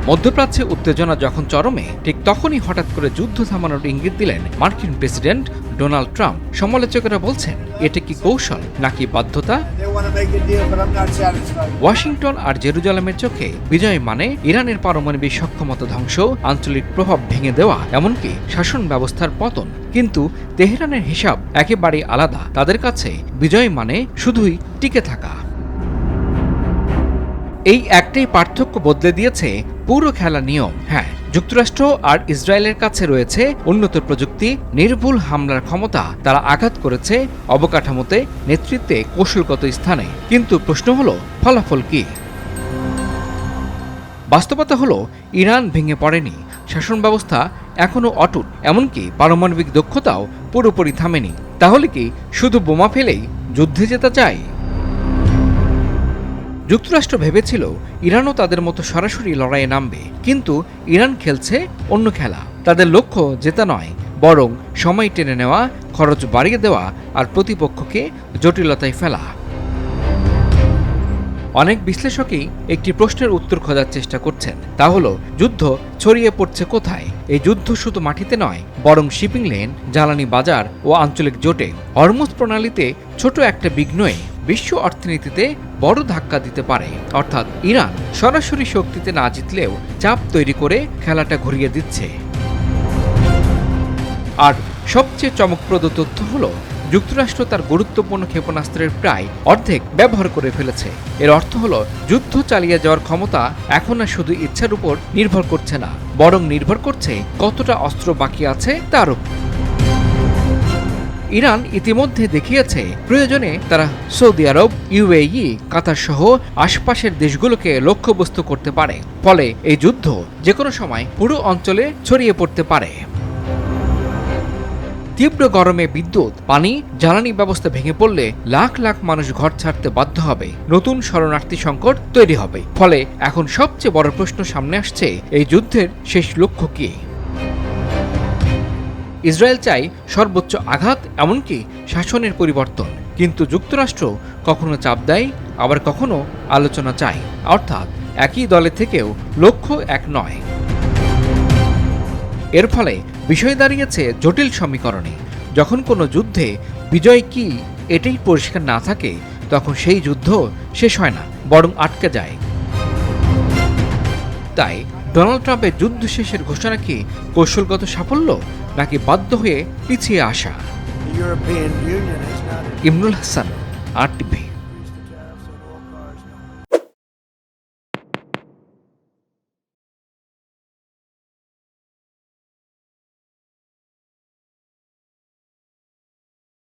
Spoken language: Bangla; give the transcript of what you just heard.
মধ্যপ্রাচ্যে উত্তেজনা যখন চরমে, ঠিক তখনই হঠাৎ করে যুদ্ধ থামানোর ইঙ্গিত দিলেন মার্কিন প্রেসিডেন্ট ডোনাল্ড ট্রাম্প। সমালোচকেরা বলছেন, এটা কি কৌশল নাকি বাধ্যতা? ওয়াশিংটন আর জেরুজালেমের চোখে বিজয় মানে ইরানের পারমাণবিক সক্ষমতা ধ্বংস, আঞ্চলিক প্রভাব ভেঙে দেওয়া, এমনকি শাসন ব্যবস্থার পতন। কিন্তু তেহরানের হিসাব একেবারেই আলাদা। তাদের কাছে বিজয় মানে শুধুই টিকে থাকা। এই একটাই পার্থক্য বদলে দিয়েছে পুরো খেলার নিয়ম। হ্যাঁ, যুক্তরাষ্ট্র আর ইসরায়েলের কাছে রয়েছে উন্নত প্রযুক্তি, নির্ভুল হামলার ক্ষমতা। তারা আঘাত করেছে অবকাঠামোতে, নেতৃত্বে, কৌশলগত স্থানে। কিন্তু প্রশ্ন হলো, ফলাফল কি? বাস্তবতা হলো, ইরান ভেঙে পড়েনি, শাসন ব্যবস্থা এখনও অটুট, এমনকি পারমাণবিক দক্ষতাও পুরোপুরি থামেনি। তাহলে কি শুধু বোমা ফেলেই যুদ্ধে যেতে চায়? যুক্তরাষ্ট্র ভেবেছিল ইরানও তাদের মতো সরাসরি লড়াইয়ে নামবে, কিন্তু ইরান খেলছে অন্য খেলা। তাদের লক্ষ্য জেতা নয়, বরং সময় টেনে নেওয়া, খরচ বাড়িয়ে দেওয়া আর প্রতিপক্ষকে জটিলতায় ফেলা। অনেক বিশ্লেষকই একটি প্রশ্নের উত্তর খোঁজার চেষ্টা করছেন, তা হলো যুদ্ধ ছড়িয়ে পড়ছে কোথায়? এই যুদ্ধ শুধু মাটিতে নয়, বরং শিপিং লেন, জ্বালানি বাজার ও আঞ্চলিক জোটে। হরমুজ প্রণালীতে ছোট একটা বিঘ্নই বিশ্ব অর্থনীতিতে বড় ধাক্কা দিতে পারে। অর্থাৎ ইরান সরাসরি শক্তিতে না জিতলেও চাপ তৈরি করে খেলাটা ঘুরিয়ে দিচ্ছে। আর সবচেয়ে চমকপ্রদ তথ্য হলো, যুক্তরাষ্ট্র তার গুরুত্বপূর্ণ ক্ষেপণাস্ত্রের প্রায় অর্ধেক ব্যবহার করে ফেলেছে। এর অর্থ হলো, যুদ্ধ চালিয়ে যাওয়ার ক্ষমতা এখন আর শুধু ইচ্ছার উপর নির্ভর করছে না, বরং নির্ভর করছে কতটা অস্ত্র বাকি আছে তার উপর। ইরান ইতিমধ্যে দেখিয়েছে প্রয়োজনে তারা সৌদি আরব, ইউএই, কাতার সহ আশপাশের দেশগুলোকে লক্ষ্যবস্তু করতে পারে। ফলে এই যুদ্ধ যে কোনো সময় পুরো অঞ্চলে ছড়িয়ে পড়তে পারে। তীব্র গরমে বিদ্যুৎ, পানি, জ্বালানি ব্যবস্থা ভেঙে পড়লে লাখ লাখ মানুষ ঘর ছাড়তে বাধ্য হবে, নতুন শরণার্থী সংকট তৈরি হবে। ফলে এখন সবচেয়ে বড় প্রশ্ন সামনে আসছে, এই যুদ্ধের শেষ লক্ষ্য কি? ইসরায়েল চায় সর্বোচ্চ আঘাত, এমনকি শাসনের পরিবর্তন। কিন্তু যুক্তরাষ্ট্র কখনো চাপ দেয়, আবার কখনো আলোচনা চায়। অর্থাৎ একই দলে থেকেও লক্ষ্য এক নয়। এর ফলে বিষয় দাঁড়িয়েছে জটিল সমীকরণে। যখন কোনো যুদ্ধে বিজয় কি এটাই পরিষ্কার না থাকে, তখন সেই যুদ্ধ শেষ হয় না, বরং আটকে যায়। তাই ডোনাল্ড ট্রাম্পের যুদ্ধ শেষের ঘোষণা কি কৌশলগত সাফল্য, নাকি বাধ্য হয়ে পিছিয়ে আসা? ইমরুল হাসান, RTV।